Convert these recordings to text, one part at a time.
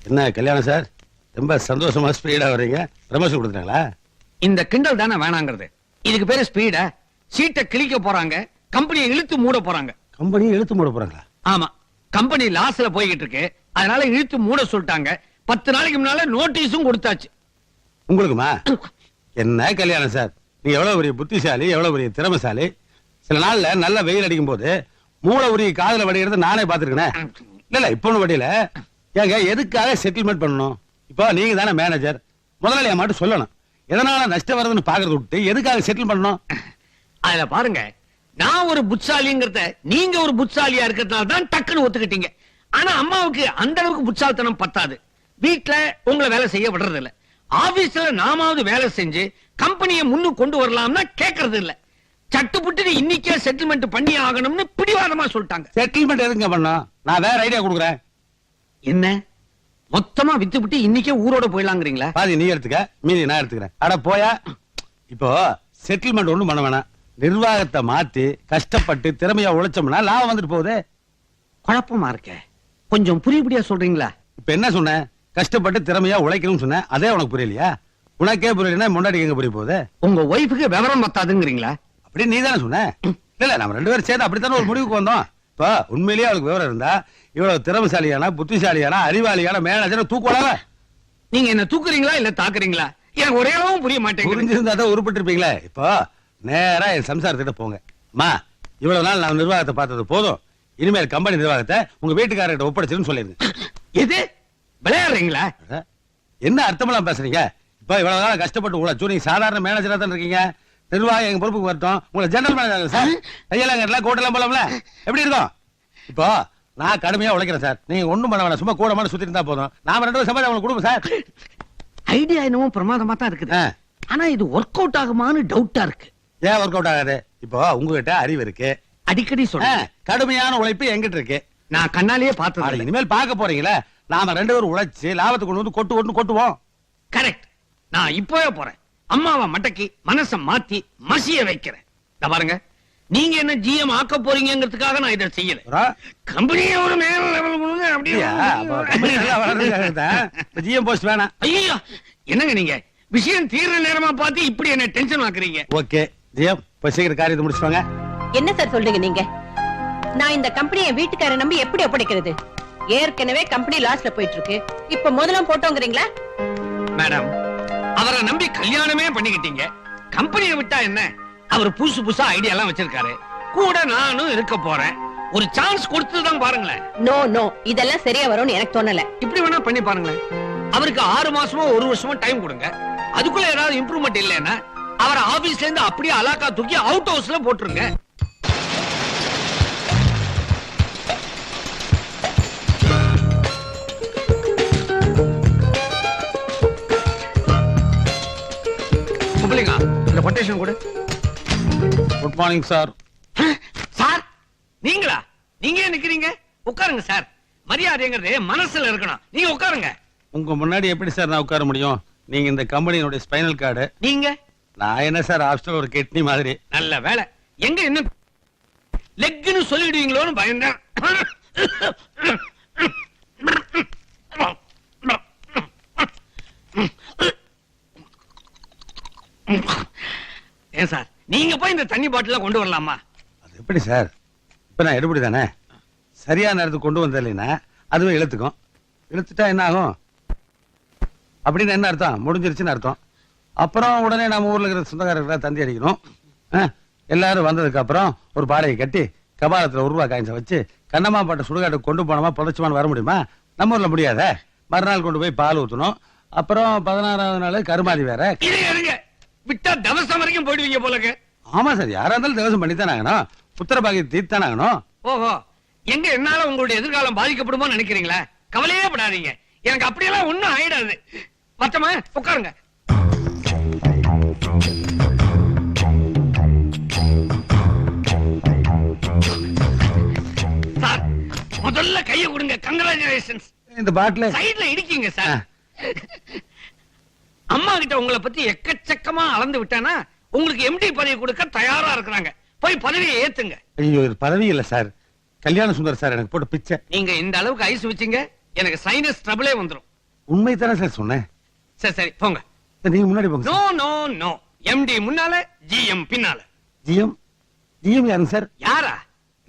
என்ன கல்யாணம் சார், ரொம்ப சந்தோஷமா ஸ்பீடா வர்றீங்க. ப்ரமோஷன் கொடுத்துட்டாங்களா? இந்த கிண்டல் தானே வேணாங்கிறது. இதுக்கு பேரு ஸ்பீடா? சீட்டை கிழிக்க போறாங்க, கம்பெனியை இழுத்து மூட போறாங்க. கம்பெனியை இழுத்து மூட போறாங்களா? ஆமா, கம்பெனி லாஸ்ல போய்கிட்டு இருக்கு, அதனால இழுத்து மூட சொல்லிட்டாங்க. 10 நாளைக்கு முன்னால நோட்டீஸும் கொடுத்தாச்சு. உங்களுக்குமா? என்ன கல்யாணம் சார், நீ எவ்வளவு பெரிய புத்திசாலி, எவ்வளவு பெரிய திறமைசாலி. சில நாள்ல நல்ல வெயில் அடிக்கும் போது மூளை உரிய காதல வடிகிறது நானே பாத்துருக்கேன். இல்ல இப்ப ஒண்ணு வடியில ஏங்க எதுக்காக செட்டில்மெண்ட் பண்ணணும்? இப்போ நீங்க தானே மேனேஜர், முதலாளியா மட்டும் சொல்லணும். எதனால நஷ்டம் வருதுன்னு பாக்குறது விட்டு எதுக்காக செட்டில் பண்ணணும்? அதுல பாருங்க, நான் ஒரு புட்சாலிங்கிறத நீங்க ஒரு புட்சாலியா இருக்கிறதுனால தான் டக்குன்னு ஒத்துக்கிட்டீங்க. ஆனா அம்மாவுக்கு அந்த அளவுக்கு புட்சாலித்தனம் பத்தாது. வீட்டுல உங்களை வேலை செய்ய விடுறது இல்ல, ஆபீஸ்ல நாமாவது வேலை செஞ்சு கம்பெனியை முன்னுக்கு கொண்டு வரலாம்னா கேட்கறது இல்ல. சட்டுப்புட்டு இன்னைக்கே செட்டில்மெண்ட் பண்ணி ஆகணும்னு பிடிவாதமா சொல்லிட்டாங்க. செட்டில்மெண்ட் எதுங்க பண்ணோம்? நான் வேற ஐடியா கொடுக்குறேன். என்ன மொத்தமா வித்துவிட்டு இன்னைக்கே ஊரோட போயிடலாங்கிறீங்களா? பாதி நீ எடுத்துக்க, மீதி நான் எடுத்துக்கிறேன். அட போயா. இப்போ செட்டில்மெண்ட் ஒண்ணும் பண்ண வேணாம். நிர்வாகத்தை மாத்தி கஷ்டப்பட்டு திறமையா உழைச்சோம்னா லாபம் வந்துட்டு போகுது. குழப்பமா இருக்க, கொஞ்சம் புரியுபடியா சொல்றீங்களா? இப்ப என்ன சொன்னேன்? கஷ்டப்பட்டு திறமையா உழைக்கணும்னு சொன்னேன். அதே உனக்கு புரியலையா? உனக்கே புரியலன்னா முன்னாடி எங்க புரிய போகுது? உங்க ஒய்ஃபுக்கு விவரம் பத்தாதுங்கிறீங்களா? அப்படி நீ தானே சொன்ன. இல்ல நம்ம 2 பேரும் சேர்ந்து அப்படித்தானே ஒரு முடிவுக்கு வந்தோம். இப்போ உண்மையிலேயே அவளுக்கு விவரம் இருந்தா இவ்வளவு திறமைசாலியான, புத்திசாலியான, அறிவாளியான மேனேஜரை தூக்கலாம. நீங்க என்ன தூக்குறீங்களா இல்ல தாக்குறீங்களா? எனக்கு ஒரே புரிய மாட்டேங்குது. புரிஞ்சிருந்தா தான் உருப்பட்டு இருப்பீங்களே. இப்போ நேரா என் சம்சாரத்திட்ட போங்க. அம்மா, இவ்வளவு நாள் நான் நிர்வாகத்தை பார்த்தது போதும், இனிமேல் கம்பெனி நிர்வாகத்தை உங்க வீட்டுக்காரர்கிட்ட ஒப்படைச்சிருன்னு சொல்லிருங்க. எது விளையாடுறீங்களா? என்ன அர்த்தமெல்லாம் பேசுறீங்க? இப்போ இவ்வளவு நாள் கஷ்டப்பட்டு உழைச்சு நீங்க சாதாரண மேனேஜரா தான் இருக்கீங்க. நிர்வாகம் எங்க பொறுப்புக்கு வரட்டும், உங்களை ஜெனரல் மேனேஜர் சார் கையெல்லாம் கோட்டெல்லாம் போலாம்ல, எப்படி இருக்கும்? இப்போ நான் கடுமையா உழைக்கிறேன் சார், நீங்க ஒண்ணும் பண்ண வேணாம், சும்மா கூட மாதிரி சுத்தி இருந்தா போதும். நாம 2 பேரும் சம்பாதி உங்களுக்கு கொடுப்போம் சார். ஐடியா என்னமோ பிரமாதமா தான் இருக்குது, ஆனா இது ஒர்க் அவுட் ஆகுமான்னு டவுட்டா இருக்கு. ஏன் ஒர்க் அவுட் ஆகாது? இப்போ உங்ககிட்ட அறிவு இருக்கு, அடிக்கடி சொல்றேன். கடுமையான உழைப்பு எங்கிட்ட இருக்கு, நான் கண்ணாலேயே பார்த்தது. இனிமேல் பார்க்க போறீங்களா? நாம 2 பேரும் உழைச்சு லாபத்தை கொண்டு வந்து கொட்டுவோம். கரெக்ட். நான் இப்பவே போறேன், அம்மாவை மடக்கி மனச மாத்தி மசிய வைக்கிறேன். பாருங்க, நீங்க என்ன ஜிஎம் ஆக்க போறீங்கிறதுக்காக நான் இதை செய்யல. கம்பெனியே ஒரு மேல லெவல் கொடுங்க அப்படியே. ஜிஎம் போஸ்ட் வேணாம். ஐயோ என்னங்க நீங்க விஷயம் தீர்ற நேரமா பார்த்து இப்படி என்ன டென்ஷன் ஆக்குறீங்க? ஓகே ஜிஎம், போய் சீக்கிரம் காரியத்தை முடிச்சுவாங்க. என்ன சார் சொல்றீங்க நீங்க? நான் இந்த கம்பெனியை வீட்டுக்கார நம்பி எப்படி ஒப்படைக்கிறது? ஏற்கனவே கம்பெனி லாஸ்ல போயிட்டு இருக்கு, இப்ப முதல்ல போட்டோங்கிறீங்களா? மேடம், அவரை நம்பி கல்யாணமே பண்ணிக்கிட்டீங்க, கம்பெனியை விட்டா என்ன? அவர் புதுசா ஐடியா எல்லாம் வச்சிருக்காரு, கூட நானும் இருக்க போறேன். ஒரு சான்ஸ் கொடுத்துதான் பாருங்களேன். நோ நோ, இதெல்லாம் சரியா வரும்னு எனக்கு தோணல. இப்படி வேணா பண்ணி பாருங்களேன். அவருக்கு 6 மாசமோ 1 வருஷமோ டைம் கொடுங்க. அதுக்குள்ள ஏதாவது இம்ப்ரூவ்மெண்ட் இல்லைன்னா அவரை ஆபீஸ்ல இருந்து அப்படியே அலாக்கா தூக்கி அவுட் ஹவுஸ்ல போட்டுருங்க. இந்த கொட்டேஷன் கொடு. Good morning sir. சார் நீங்களா? நீங்க ஏன் நிக்கிறீங்க? உட்காருங்க சார். மரியாதைங்கிறது மனசுல இருக்கணும். நீங்க உட்காருங்க. உங்க முன்னாடி எப்படி சார் நான் உட்கார முடியும்? நீங்க இந்த கம்பெனியோட ஸ்பைனல் கார்டு. நீங்க? நான் என்ன சார் ஆப்ஷனல் ஒரு கிட்னி மாதிரி. நல்ல வேலை. எங்க என்ன லெக்னு சொல்லிடுவீங்களோன்னு பயந்தேன். ஏன் சார் நீங்க போய் இந்த தண்ணி பாட்டில கொண்டு வரலாமா? அது எப்படி சார்? இப்ப நான் எடுபடி தானே, சரியான நேரத்துக்கு கொண்டு வந்தேன்னா அதுவே இழுத்துக்கும். இழுத்துட்டா என்ன ஆகும் அப்படின்னு என்ன அர்த்தம்? முடிஞ்சிருச்சுன்னு அர்த்தம். அப்புறம் உடனே நம்ம ஊர்ல இருக்கிற சொந்தக்காரர்கள் தந்தி அடிக்கணும். எல்லாரும் வந்ததுக்கு அப்புறம் ஒரு பாறையை கட்டி கபாலத்துல ரூபா காயின்ஸை வச்சு கண்ணம்மா பாட்ட சுடுகாட்டுக்கு கொண்டு போனோமா புதைச்சுமான்னு வர முடியுமா? நம்ம ஊர்ல முடியாத. மறுநாள் கொண்டு போய் பால் ஊத்தணும். அப்புறம் 16ஆவது நாள் கருமாதி வேற. விட்டா தவசம் வரைக்கும் போயிடுவீங்க போலங்க. ஆமா சார், யாரா இருந்தாலும் தவசம் பண்ணித்தான் ஆகணும். புத்திர பாகி தீர்த்தான் ஆகணும். ஓஹோ, எங்க என்னால உங்களுடைய எதிர்காலம் பாதிக்கப்படுமோ நினைக்கிறீங்களா? கவலையே படாதீங்க, எனக்கு அப்படியெல்லாம் ஒண்ணும் ஆயிடாது. மொத்தமா உட்காருங்க. சார் முதல்ல கையை கொடுங்க. கங்க்ராச்சுலேஷன்ஸ். இந்த பாட்டில சைடுல இடிக்கீங்க சார். அம்மா கிட்ட உங்களை பத்தி எக்கச்சக்கமா அளந்து விட்டானா உங்களுக்கு எம்டி பதவி கொடுக்க தயாரா இருக்கிறாங்க. போய் பதவியை ஏத்துங்க. ஐயோ, இது பதவி இல்ல சார், கல்யாண சுந்தர் சார் எனக்கு போட்டு பிச்சை. நீங்க இந்த அளவுக்கு ஐஸ் வச்சீங்க எனக்கு சைனஸ் ட்ரபிளே வந்துரும். உண்மை தானே சார் சொன்னேன். சரி சரி போங்க. சார், நீங்க முன்னாடி போங்க no sir. No no, MD முன்னால ஜிஎம் பின்னால. ஜிஎம் ஜிஎம் யாருங்க சார்? யாரா?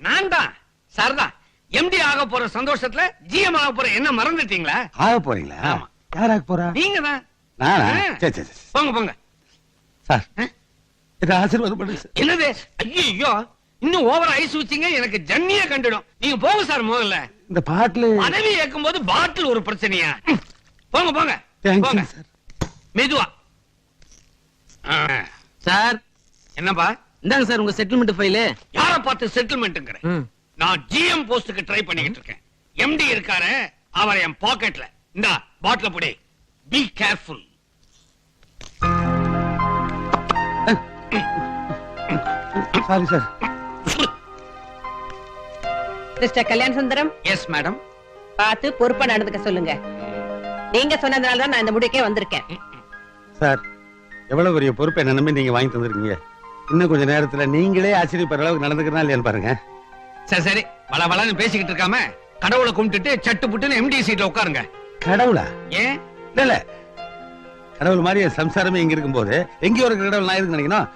நான் தான் சார் தான். எம்டி ஆக போற சந்தோஷத்துல ஜிஎம் ஆக போற என்ன மறந்துட்டீங்களா? ஆக போறீங்களா? ஆமா. யார் ஆக போறா? நீங்க தான். நானா? ஆ. சரி சரி சரி. போங்க போங்க. சார் ஆ? இதை ஆசீர்வாதம் பண்ணுங்க சார். என்னது? ஐயோ, இன்னும் ஓவர் ஐஸ் வச்சீங்க, எனக்கு ஜன்னியே கண்டுடும். நீங்க போங்க சார் முதல்ல. இந்த பாட்டில் பதவி ஏற்கும் போது பாட்டில் ஒரு பிரச்சனையா? போங்க போங்க தேங்க்யூ போங்க. சார். மெதுவா. ஆ. சார் என்னப்பா? இந்தாங்க சார் உங்க செட்டில்மெண்ட் ஃபைலு. யார பார்த்து செட்டில்மெண்ட்ங்கற? நான் ஜிஎம் போஸ்டுக்கு ட்ரை பண்ணிட்டு இருக்கேன். எம்டி இருக்காரு, அவர் என் பாக்கெட்ல. இந்தா பாட்டில புடி. Be careful. Sorry sir. Mister Kalyana Sundaram, yes madam. பார்த்து பொறுப்பா நடந்துக்க சொல்லுங்க. நீங்க சொன்னதுனால தான் நான் இந்த முடிவுக்கே வந்திருக்கேன். சார், எவ்வளவு பெரிய பொறுப்பை என்ன நம்பி நீங்க வாங்கி தந்திருக்கீங்க. இன்னும் கொஞ்ச நேரத்துல நீங்களே ஆச்சரியப்படுற அளவுக்கு நடந்துக்கிறனா இல்லையான்னு பாருங்க. சரி சரி, வள வளன்னு பேசிக்கிட்டு இருக்காம கடவுளை கும்பிட்டுட்டு சட்டு புட்டுன்னு எம்டி சீட்ல உட்காருங்க. கடவுளா? ஏன்? இல்ல இல்ல, கடவுள் மாதிரி என் சம்சாரமே இங்க இருக்கும்போது எங்கேயோ ஒரு கடவுள் நான் இருக்கு நினைக்கணும்.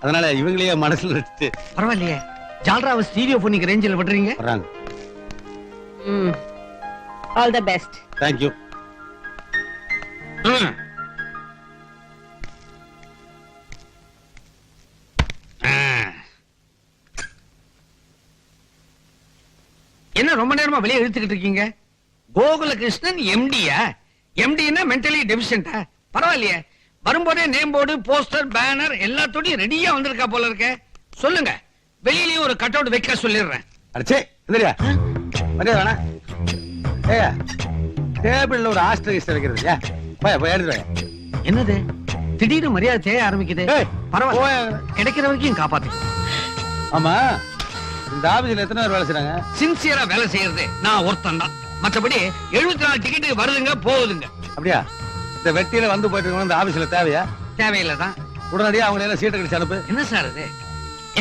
அதனால இவங்களையே மனசுல வச்சுட்டு பரவாயில்லையே, ஜால்ராவை ஸ்டீரியோ போனிக்கு ரேஞ்சில் விடுறீங்க. வர்றாங்க. All the best. தேங்க்யூ. என்ன ரொம்ப நேரமா வெளியே இழுத்துக்கிட்டு இருக்கீங்க? கோகுலகிருஷ்ணன் எம்டியா? எம்டினா மென்டலி டெபிஷியன்டா? பரவாயில்லையே, வரும்போதே நேம் போர்டு, போஸ்டர், பேனர் எல்லாத்தோடையும் ரெடியா வந்திருக்கா போல இருக்க. சொல்லுங்க, வெளியிலயும் ஒரு கட் அவுட் வைக்க சொல்லிடுறேன். அடச்சே, எந்திரியா. மரியாதை வேணா. ஏயா, டேபிள்ல ஒரு ஆஸ்ட்ரேலிஸ்ட் வைக்கிறது இல்லையா? போய் போய் எடுத்து வை. என்னது திடீர்னு மரியாதை தேய ஆரம்பிக்குது? ஏய், பரவாயில்ல, போய். கிடைக்கிற வரைக்கும் காப்பாத்து. ஆமா, இந்த ஆபீஸ்ல எத்தனை பேர் வேலை செய்றாங்க? சின்சியரா வேலை செய்யறது நான் ஒருத்தன் தான். மற்றபடி 74 டிக்கெட் வருதுங்க போகுதுங்க. அப்படியா? இந்த வெட்டியில வந்து போயிட்டு இருக்கவங்க இந்த ஆபீஸ்ல தேவையா? தேவையில்லை தான். உடனடியா அவங்க எல்லாம் சீட்டை கழிச்சு அனுப்பு. என்ன சார் இது?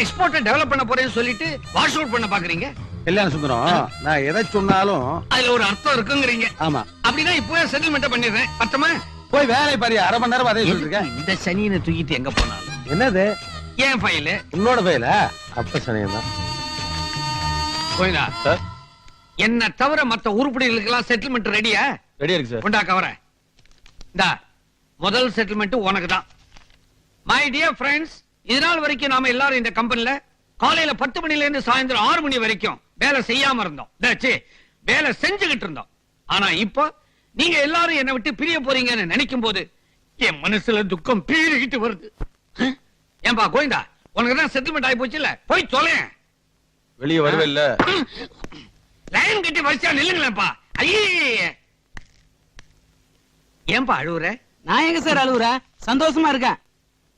எக்ஸ்போர்ட்டை டெவலப் பண்ண போறேன்னு சொல்லிட்டு வாஷ் அவுட் பண்ண பாக்குறீங்க. கல்யாண சுந்தரம், நான் எதை சொன்னாலும் அதுல ஒரு அர்த்தம் இருக்குங்கிறீங்க. ஆமா. அப்படின்னா இப்பவே செட்டில்மெண்ட் பண்ணிடுறேன். பத்தமா? போய் வேலை பாரு. அரை மணி நேரம் அதே சொல்லிட்டு இருக்கேன். இந்த சனியனை தூக்கிட்டு எங்க போனாலும் என்னது? ஏன் ஃபைலு உன்னோட ஃபைல? அப்ப சனியம் தான். போயிடா. சார், என்ன தவிர மத்த உருப்படிகளுக்கெல்லாம் செட்டில்மெண்ட் ரெடியா? ரெடியா இருக்கு சார். கொண்டா கவர. இந்தா முதல் செட்டில்மெண்ட் உனக்கு தான். மை டியர் ஃப்ரெண்ட்ஸ், இதனால் வரைக்கும் நாம எல்லாரும் இந்த கம்பெனில காலையில 10 மணில இருந்து சாயந்தரம் 6 மணி வரைக்கும் வேலை செய்யாம இருந்தோம். வேலை செஞ்சுகிட்டு இருந்தோம். ஆனா இப்போ நீங்க எல்லாரும் என்னை விட்டு பிரிய போறீங்கன்னு நினைக்கும் போது என் மனசுல துக்கம் பீறிக்கிட்டு வருது. ஏன்பா கோவிந்தா, உனக்கு தான் செட்டில்மெண்ட் ஆகி போச்சு இல்ல? போய் தொலையேன். வெளியே வரவே இல்ல. லைன் கட்டி வரிசையா நில்லுங்களேப்பா. ஐயே, ஏன்பா அழுவுற? நான் எங்க சார் அழுவுற? சந்தோஷமா இருக்கேன்.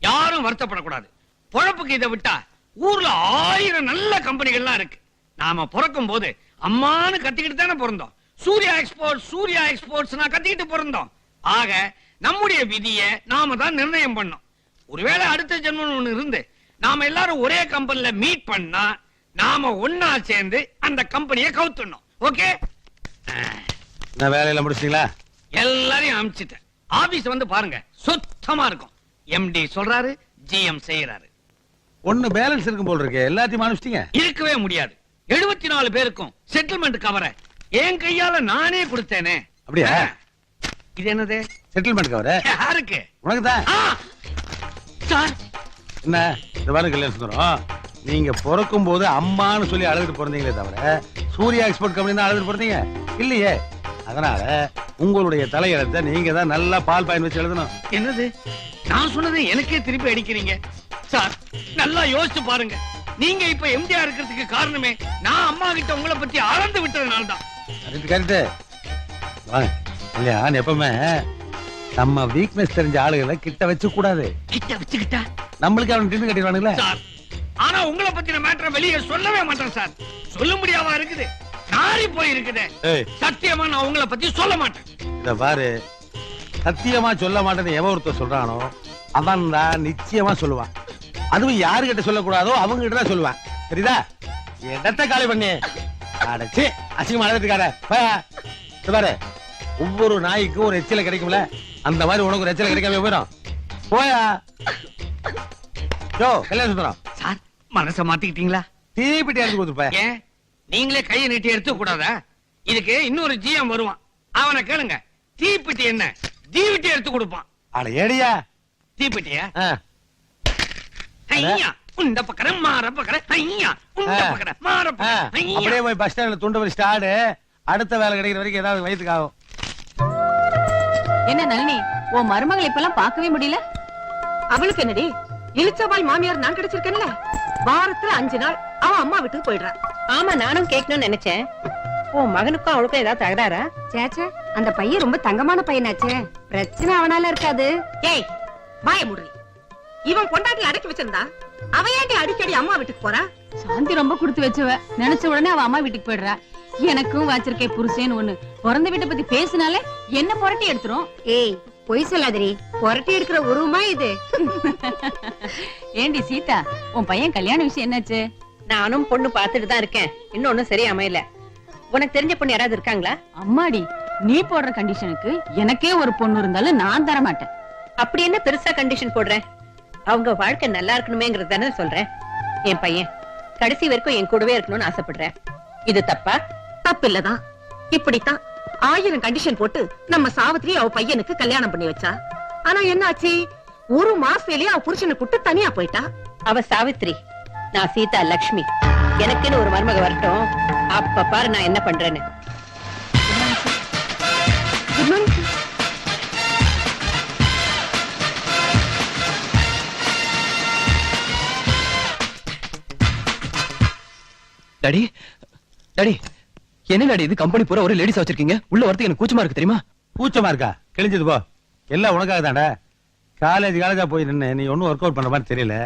யாரும் வருத்தப்படக்கூடாது. பொழப்புக்கு இதை விட்டா ஊர்ல 1000 நல்ல கம்பெனிகள்லாம் இருக்கு. நாம பிறக்கும் போது அம்மான்னு கத்திக்கிட்டு தானே பிறந்தோம். சூர்யா எக்ஸ்போர்ட்ஸ் நான் கத்திக்கிட்டு பிறந்தோம். ஆக நம்முடைய விதியை நாம தான் நிர்ணயம் பண்ணோம். ஒருவேளை அடுத்த ஜென்மம் ஒண்ணு இருந்து நாம எல்லாரும் ஒரே கம்பெனில மீட் பண்ணா நாம ஒன்னா சேர்ந்து அந்த கம்பெனியை கவுத்துடணும். ஓகே? நான் வேலையில முடிச்சிட்டீங்களா? எல்லாரையும் அனுப்பிச்சிட்டேன். ஆபீஸ் வந்து பாருங்க, சுத்தமா இருக்கும். எம்டி சொல்றாரு, ஜிஎம் செய்யறாரு. ஒண்ணு பேலன்ஸ் இருக்கும் போல இருக்கு. எல்லாத்தையும் அனுப்பிச்சிட்டீங்க? இருக்கவே முடியாது. 74 பேருக்கும் செட்டில்மெண்ட் கவரை என் கையால நானே கொடுத்தேனே. அப்படியா? இது என்னது? செட்டில்மெண்ட் கவர யாருக்கு? உனக்கு தான். சார், என்ன இந்த வாரம் கல்யாண சுந்தரம், நீங்க பிறக்கும் போது அம்மான்னு சொல்லி அழுதுட்டு பிறந்தீங்களே தவிர சூர்யா எக்ஸ்போர்ட் கம்பெனி தான் அழுதுட்டு பிறந்தீங்க இல்லையே. அதனால உங்களுடைய தலையெழுத்தை நீங்க தான் நல்லா பால் பாயின் வச்சு எழுதணும். என்னது? நான் சொன்னதை எனக்கே திருப்பி அடிக்கிறீங்க. சார், நல்லா யோசிச்சு பாருங்க. நீங்க இப்ப எம்டிஆர் இருக்கிறதுக்கு காரணமே நான் அம்மா கிட்ட உங்களை பத்தி ஆழ்ந்து விட்டதுனால தான். கரெக்ட். வாங்க. இல்லையா, எப்பவுமே நம்ம வீக்னஸ் தெரிஞ்ச ஆளுகளை கிட்ட வச்சு கூடாது. கிட்ட வச்சுக்கிட்டா நம்மளுக்கு அவன் டின்னு கட்டிடுவானுங்களே சார். ஆனா உங்களை பத்தின மேட்டரை வெளியே சொல்லவே மாட்டேன் சார். சொல்ல முடியாம இருக்குது, நாரி போய் இருக்குது. சத்தியமா நான் உங்களை பத்தி சொல்ல மாட்டேன். இத பாரு, சத்தியமா சொல்ல மாட்டேன்னு எவன் ஒருத்தர் சொல்றானோ அவன் தான் நிச்சயமா சொல்லுவான். அதுவும் யாருகிட்ட சொல்லக்கூடாதோ அவங்க கிட்ட தான் சொல்லுவான். சரிதா? இடத்தை காலி பண்ணி அடைச்சு அசிங்கமா அழுதுக்கார பாரு. ஒவ்வொரு நாய்க்கும் ஒரு எச்சில கிடைக்கும்ல, அந்த மாதிரி உனக்கு ஒரு எச்சில கிடைக்காம போயிடும். போயா யோ கல்யாண சுந்தரம், சார் மனச மாத்திக்கிட்டீங்களா? தீப்பிட்டி எடுத்து கொடுத்துருப்ப. ஏன் நீங்களே கையை நீட்டி எடுத்து கூடாதா? இதுக்கு இன்னொரு ஜிஎம் வருவான், அவனை கேளுங்க. தீப்பெட்டி என்ன தீவிட்டி எடுத்து கொடுப்பான். அட ஏடியா. தீப்பெட்டியா? ஆ. ஐயா உண்ட பக்கற மாற பக்கற ஐயா உண்ட பக்கற மாற ஆ, பக்கற ஐயா. அப்படியே போய் பஸ் ஸ்டாண்ட்ல துண்டு வரி ஸ்டார்ட். அடுத்த வேலை கிடைக்கிற வரைக்கும் ஏதாவது வயிற்றுக்கு ஆகும். என்ன நளினி, உன் மருமகளை இப்பெல்லாம் பார்க்கவே முடியல. அவளுக்கு என்னடி, இளிச்சவாள் மாமியார் நான் கிடைச்சிருக்கேன்ல. வாரத்துல 5 நாள் அவன் அம்மா வீட்டுக்கு போயிடுறா. ஆமா, நானும் கேட்கணும்னு நினைச்சேன். உன் மகனுக்கும் அவளுக்கும் ஏதாவது தகராறா? சேச்சே, அந்த பையன் ரொம்ப தங்கமான பையனாச்சே, பிரச்சனை அவனால இருக்காது. ஏய் வாய முடி. இவன் பொண்டாட்டில அடக்கி வச்சிருந்தா அவ ஏன்டி அடிக்கடி அம்மா வீட்டுக்கு போறா? சாந்தி ரொம்ப கொடுத்து வச்சவ, நினைச்ச உடனே அவ அம்மா வீட்டுக்கு போயிடுறா. எனக்கும் வச்சிருக்கே புருஷன்னு ஒண்ணு. பிறந்த வீட்டை பத்தி பேசினாலே என்ன புரட்டி எடுத்துரும். ஏய் பொய் சொல்லாதடி, புரட்டி எடுக்கிற உருவமா இது? ஏண்டி சீதா, உன் பையன் கல்யாண விஷயம் என்னாச்சு? நானும் பொண்ணு பாத்துட்டு தான் இருக்கேன், இன்னொன்னும் சரியா அமையல. உனக்கு தெரிஞ்ச பொண்ணு யாராவது இருக்காங்களா? அம்மாடி, நீ போடுற கண்டிஷனுக்கு எனக்கே ஒரு பொண்ணு இருந்தாலும் நான் தர மாட்டேன். அப்படி என்ன பெருசா கண்டிஷன் போடுறேன்? அவங்க வாழ்க்கை நல்லா இருக்கணுமேங்கறது தானே சொல்றேன். என் பையன் கடைசி வரைக்கும் என் கூடவே இருக்கணும்னு ஆசைப்படுறேன். இது தப்பா? தப்பு இல்லதான். இப்படித்தான் 1000 கண்டிஷன் போட்டு நம்ம சாவித்திரி அவ பையனுக்கு கல்யாணம் பண்ணி வச்சா. ஆனா என்ன ஆச்சு? ஒரு மாசத்திலேயே அவ புருஷனை கூட்டு தனியா போயிட்டா. அவ சாவித்திரி, நான் சீதா லட்சுமி. எனக்குன்னு ஒரு மருமக வரட்டும், அப்ப பாரு நான் என்ன பண்றேன்னு. Good morning sir. Daddy daddy என்ன டாடி இது? கம்பெனி பூரா ஒரு லேடிஸ் வச்சிருக்கீங்க, உள்ள வரதுக்கு எனக்கு கூச்சமா இருக்கு தெரியுமா? கூச்சமா இருக்கா? கிழிஞ்சது போ. எல்லாம் உனக்காக தான்டா. காலேஜா போய் நின்று நீ ஒன்னும் ஒர்க் அவுட் பண்ற மாதிரி தெரியல.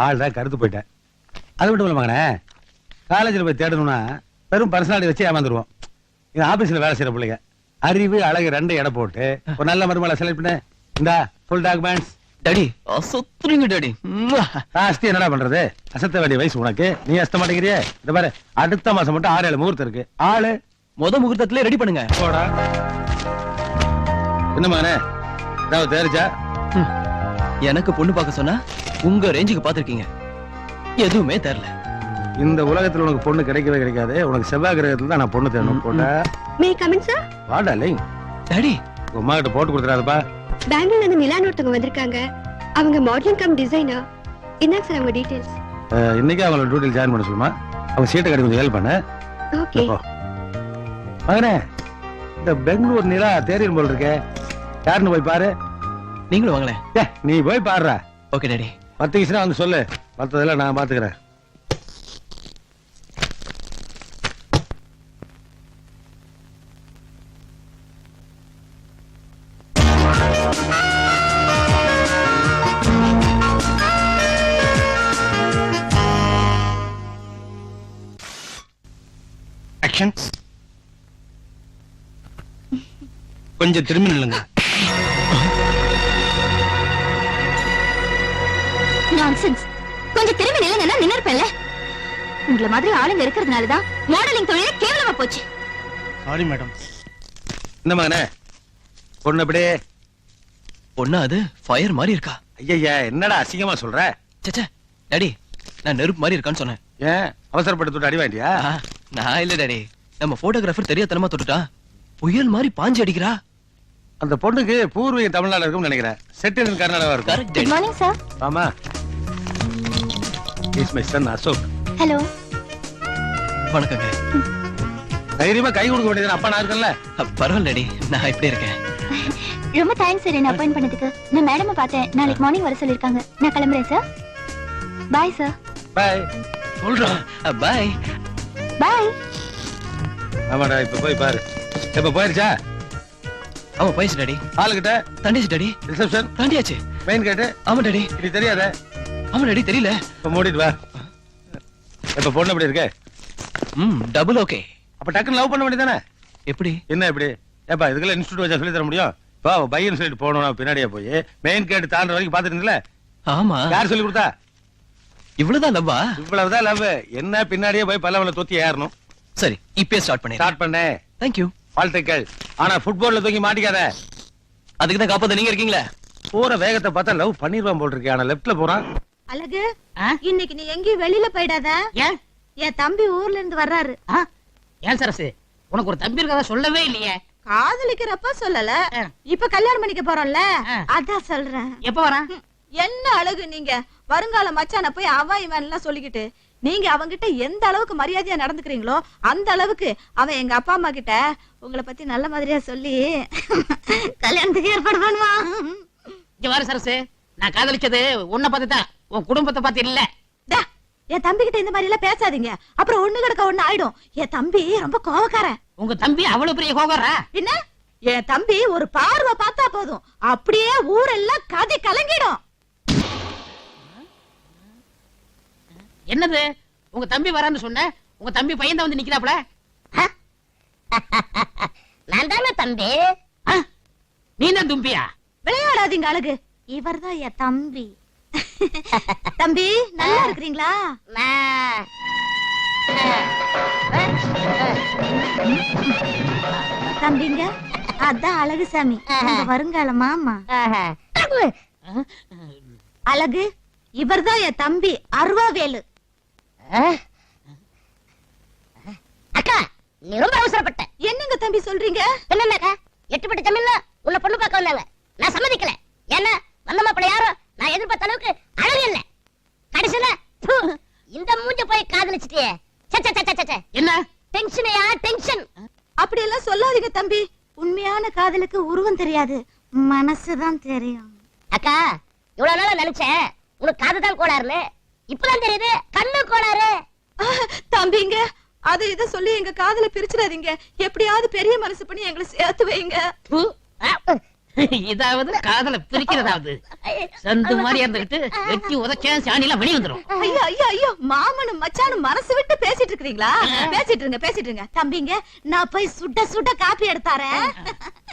ஆள்டா கருத்து போயிட்டேன். அது மட்டும் இல்ல மகனே, காலேஜில் போய் தேடணும்னா வெறும் பர்சனாலிட்டி வச்சு ஏமாந்துருவோம். இது ஆபீஸ்ல வேலை செய்யற பிள்ளைங்க. அறிவு அழகு 2 எடை போட்டு ஒரு நல்ல மருமகளை செலக்ட் பண்ண. இந்தா ஃபுல் டாக்குமெண்ட்ஸ். டாடி அசத்துறீங்க டாடி. ஜாஸ்தி என்னடா பண்றது? அசத்த வேண்டிய வயசு உனக்கு, நீ அசத்த மாட்டேங்கிறியே. இந்த பாரு, அடுத்த மாசம் மட்டும் 6-7 முகூர்த்தம் இருக்கு. ஆளு முகூர்த்தத்திலே ரெடி பண்ணுங்க. போடா. என்ன மகனே, ஏதாவது தேரிச்சா? எனக்கு பொண்ணு பார்க்க சொன்னா உங்க ரேஞ்சுக்கு பாத்திருக்கீங்க, எதுவுமே தெரியல. இந்த உலகத்துல உனக்கு பொண்ணு கிடைக்கவே கிடைக்காது. உனக்கு செவ்வாய் கிரகத்துல தான் நான் பொண்ணு தேடணும். போட்டா மே கமிங் சார். வாடா லிங். டாடி உங்க அம்மா கிட்ட போட்டு கொடுத்துறாதப்பா. பெங்களூர்ல இருந்து நிலான்னு ஒருத்தவங்க வந்திருக்காங்க. அவங்க மாடலிங் கம் டிசைனர். என்ன சார் அவங்க டீடைல்ஸ்? இன்னைக்கு அவங்களோட டியூட்டியில் ஜாயின் பண்ண சொல்லுமா. அவங்க சீட்டை கட்டி கொஞ்சம் ஹெல்ப் பண்ண. ஓகே. மகனே, இந்த பெங்களூர் நிலா தேரியும் போல் இருக்கே, யாருன்னு போய் பாரு. நீங்களும் வாங்களேன். நீ போய் பாருடா. Okay daddy. பத்துக்குச்சுன்னா வந்து சொல்லு, மற்றதெல்லாம் நான் பாத்துக்கிறேன். கொஞ்சம் திரும்பி நில்லுங்க. நான்சென்ஸ். கொஞ்சம் திரும்பி நில்லுங்கன்னா நின்னு இருப்பேன்ல. உங்களை மாதிரி ஆளுங்க இருக்கிறதுனால தான் மாடலிங் தொழிலே கேவலமா போச்சு. Sorry madam. என்ன மகனே, பொண்ணு அப்படியே? பொண்ணா அது ஃபயர் மாதிரி இருக்கா? ஐயா என்னடா அசிங்கமா சொல்ற? சச்சா டாடி, நான் நெருப்பு மாதிரி இருக்கான்னு சொன்னேன். ஏன் அவசரப்பட்டு தொட்டு அடி வாங்கிட்டியா? நான் இல்ல டாடி, நம்ம போட்டோகிராஃபர் தெரியாதனமா தொட்டுட்டா. புயல் மாதிரி பாஞ்சு அடிக்கிறா. அந்த பொண்ணுக்கு பூர்வீக தமிழ்நாடு இருக்கும்னு நினைக்கிறேன். செட்டில் கர்நாடகா இருக்கும். Correct good daddy. Morning sir. ஆமா. Is my son Ashok. Hello. வணக்கங்க. தைரியமா கை கொடுக்க வேண்டியது அப்பா நான் இருக்கேன்ல. பரவாயில்ல டாடி, நான் இப்படி இருக்கேன். ரொம்ப தேங்க்ஸ் சார் என்ன அப்பாயிண்ட் பண்ணதுக்கு. நான் மேடமை பார்த்தேன், நாளைக்கு மார்னிங் வர சொல்லிருக்காங்க. நான் கிளம்புறேன் சார். Bye sir. பாய். சொல்றேன். பாய் பாய். ஆமாடா, இப்ப போய் பாரு. இப்ப போயிருச்சா? ஆமா போயிடுச்சு டாடி. ஆளுகிட்ட தாண்டிச்சு டாடி. ரிசப்ஷன் தாண்டியாச்சு. Main gate. ஆமா டாடி. இது தெரியாத? ஆமா டாடி, தெரியல. இப்ப மூடிட்டு வா. இப்ப பொண்ணு எப்படி இருக்கு? Double okay. அப்ப டக்குன்னு லவ் பண்ண வேண்டியதானே? எப்படி? என்ன எப்படி? ஏப்பா இதுக்கெல்லாம் இன்ஸ்டியூட் வச்சா சொல்லி தர முடியும்? இப்போ பையன் சொல்லிட்டு போனோம், பின்னாடியே போய் மெயின் கேட்டு தாண்டுற வரைக்கும் பாத்துருந்தீங்களா? ஆமா. யார் சொல்லி கொடுத்தா? இவ்வளவுதான் லவ்வா? இவ்வளவுதான் லவ். என்ன பின்னாடியே போய் பல்லவல தொத்தி ஏறணும். சரி, இப்பயே ஸ்டார்ட் பண்ணி ஸ்டார்ட் பண்ணே. Thank you. வாழ்த்துக்கள். ஆனா ஃபுட்பால்ல தூக்கி மாட்டிக்காத. அதுக்கு தான் காப்பாத்த நீங்க இருக்கீங்களே. போற வேகத்தை பார்த்தா லவ் பண்ணிருவான் போல் இருக்கே. ஆனா லெஃப்ட்ல போறான். அழகு, இன்னைக்கு நீ எங்கேயும் வெளியில போயிடாத. ஏன் என் தம்பி ஊர்ல இருந்து வர்றாரு. ஏன் சரசு உனக்கு ஒரு தம்பி இருக்கதா சொல்லவே இல்லையே. காதலிக்கிறப்ப சொல்லல, இப்ப கல்யாணம் பண்ணிக்க போறோம்ல அதான் சொல்றேன். எப்ப வரான்? என்ன அழகு நீங்க வருங்கால மச்சான போய் அவன் இவன் எல்லாம் சொல்லிக்கிட்டு நீங்க அவங்கிட்ட எந்த அளவுக்கு மரியாதையா நடந்துக்கிறீங்களோ அந்த அளவுக்கு அவன் எங்க அப்பா அம்மா கிட்ட உங்களை பத்தி நல்ல மாதிரியா சொல்லி கல்யாணத்துக்கு ஏற்பாடு பண்ணுவான். இங்க வர சரசு, நான் காதலிச்சது உன்னை பார்த்து தான், உன் குடும்பத்தை பார்த்து இல்ல. என் தம்பி கிட்ட இந்த மாதிரி எல்லாம் பேசாதீங்க, அப்புறம் ஒண்ணு கிடக்க ஒண்ணு ஆயிடும். என் தம்பி ரொம்ப கோவக்காரன். உங்க தம்பி அவ்வளவு பெரிய கோகரா? என்ன, என் தம்பி ஒரு பார்வை பார்த்தா போதும் அப்படியே ஊரெல்லாம் கதை கலங்கிடும். என்னது உங்க தம்பி வரான்னு சொன்ன? உங்க தம்பி பையன் தான் வந்து நிக்கிறாப்ல. நான் தானே தம்பி. நீ தான் தும்பியா? விளையாடாதீங்க அழகு, இவர்தான் என் தம்பி. தம்பி நல்லா இருக்கிறீங்களா? தம்பிங்க அதான் அழகுசாமி, உங்க வருங்கால மாமா. அழகு, இவர்தான் என் தம்பி அருவாவேலு. அக்கா, நீ ரொம்ப அவசரப்பட்ட. என்னங்க தம்பி சொல்றீங்க? என்னக்கா, 8 பட்டு தமிழ்ல உள்ள பொண்ணு பார்க்க வந்தாங்க. நான் சம்மதிக்கல. ஏன்னா வந்த மாப்பிள்ளை யாரோ நான் எதிர்பார்த்த அளவுக்கு அழகு இல்ல. கடைசியில இந்த மூஞ்ச போய் காதலிச்சிட்டியே. என்ன டென்ஷனையா டென்ஷன்? அப்படி எல்லாம் சொல்லாதீங்க தம்பி. உண்மையான காதலுக்கு உருவம் தெரியாது, மனசுதான் தெரியும். அக்கா, இவ்வளவு நாளா நினைச்சேன் உனக்கு காதுதான் கோளாறுன்னு. இப்பதான் தெரியுது கண்ணு கோளாறு. தம்பிங்க அது இத சொல்லி எங்க காதல பிரிச்சிடாதீங்க. எப்படியாவது பெரிய மனசு பண்ணி எங்களை சேர்த்து வைங்க. இதாவது காதல பிரிக்கிறதாவது சந்து மாதிரி இருந்துகிட்டு வெட்டி உதச்சேன் சாணிலாம் வெளிய வந்துரும். ஐயோ ஐயோ ஐயோ, மாமனும் மச்சானும் மனசு விட்டு பேசிட்டு இருக்கீங்களா? பேசிட்டு இருங்க தம்பிங்க. நான் போய் சுட சுட காப்பி எடுத்தாரேன்.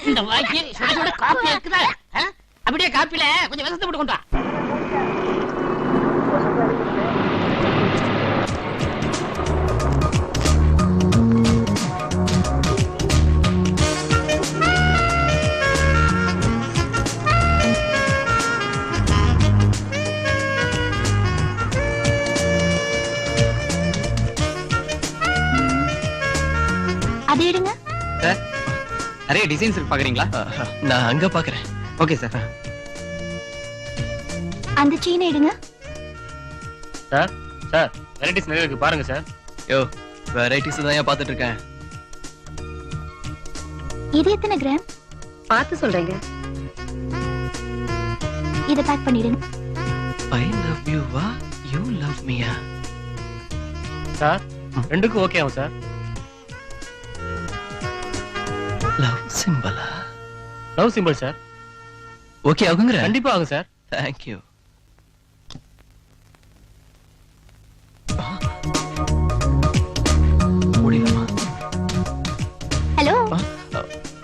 இந்த வாக்கி சுட சுட காப்பி இருக்குதா? அப்படியே காப்பில கொஞ்சம் விஷத்தை போட்டு கொண்டு வா. அது எடுங்க சார், நிறைய டிசைன்ஸ் இருக்கு பாக்குறீங்களா? நான் அங்க பாக்குறேன். Okay sir. அந்த செயினை எடுங்க. சார் சார், வெரைட்டிஸ் நிறைய இருக்கு பாருங்க சார். யோ, வெரைட்டிஸ் தான் ஏன் பாத்துட்டு இருக்கேன். இது எத்தனை கிராம்? பார்த்து சொல்றேங்க. இத பேக் பண்ணிடுங்க. I love you வா, you love me-யா? சார், ரெண்டுக்கும் ஓகே ஆகும் சார். லவ் சிம்பலா? Love simple sir. ஓகே ஆகுங்கற? கண்டிப்பா ஆகும் சார். Thank you. முடியுமா? ஹலோ,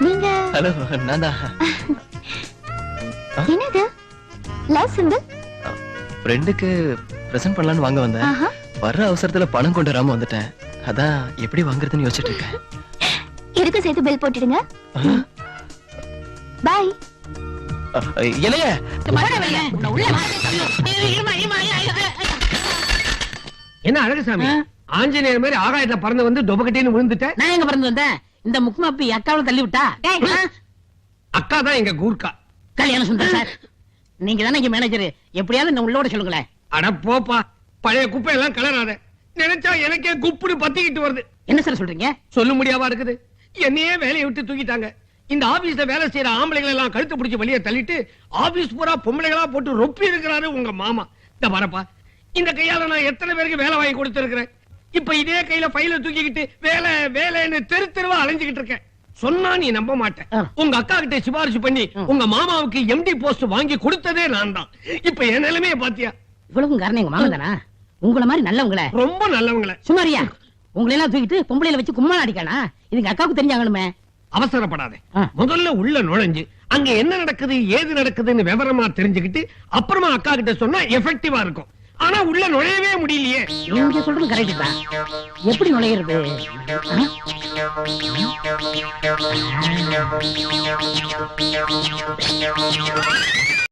நீங்க ஹலோ, நான் தான். என்னது லவ் சிம்பிள்? ஃப்ரெண்டுக்கு பிரசன்ட் பண்ணலாம்னு வாங்க வந்தேன். வர்ற அவசரத்துல பணம் கொண்டு வராம வந்துட்டேன். அதான் எப்படி வாங்குறதுன்னு யோசிச்சுட்டு இருக்கேன். இதுக்கு சேர்த்து பில் போட்டுடுங்க. பை. இளைய என்ன அழகுசாமி, ஆஞ்சநேயர் மாதிரி ஆகாயத்துல பறந்து வந்து தொபக்கட்டின்னு விழுந்துட்ட. நான் எங்க பறந்து வந்தேன்? இந்த முக்குமாப்பி அக்காவை தள்ளி விட்டா. அக்கா தான் எங்க கூர்க்கா. கல்யாண சுந்தர் சார், நீங்க தானே இங்க மேனேஜர், எப்படியாவது இந்த உள்ளோட சொல்லுங்களேன். அட போப்பா, பழைய குப்பையெல்லாம் கலராத. நினைச்சா எனக்கே குப்புன்னு பத்திக்கிட்டு வருது. என்ன சார் சொல்றீங்க? சொல்ல முடியாவா இருக்குது? என்னையே வேலையை விட்டு தூக்கிட்டாங்க. இந்த ஆபீஸ்ல வேலை செய்யற ஆம்பளைகளை எல்லாம் கழுத்து பிடிச்சி வெளியே தள்ளிட்டு ஆபீஸ் பூரா பொம்பளைகளா போட்டு ரொப்பி இருக்கிறாரு உங்க மாமா. இந்த வரப்பா, இந்த கையால நான் எத்தனை பேருக்கு வேலை வாங்கி கொடுத்திருக்கிறேன். இப்ப இதே கையில ஃபைல தூக்கிக்கிட்டு வேலை வேலைன்னு தெரு தெருவா அலைஞ்சுக்கிட்டு இருக்கேன். சொன்னா நீ நம்ப மாட்டேன். உங்க அக்கா கிட்ட சிபாரிசு பண்ணி உங்க மாமாவுக்கு எம்டி போஸ்ட் வாங்கி கொடுத்ததே நான் தான். இப்ப என் நிலைமைய பாத்தியா? இவ்வளவு காரணம் எங்க மாமா தானா? உங்கள மாதிரி நல்லவங்கள, ரொம்ப நல்லவங்கள. சுமாரியா உங்களை எல்லாம் தூக்கிட்டு பொம்பளையில வச்சு கும்மா அடிக்கானா? இதுங்க அக்காவுக்கு தெரிஞ்சாகணுமே. அவசரப்படாதே. முதல்ல உள்ள நுழைஞ்சு அங்க என்ன நடக்குது ஏது நடக்குதுன்னு விவரமா தெரிஞ்சுக்கிட்டு அப்புறமா அக்கா கிட்ட சொன்னா எஃபெக்டிவா இருக்கும். ஆனா உள்ள நுழையவே முடியலையே. நீங்க சொல்றது கரெக்ட் தான். எப்படி நுழையிறது? ஆ?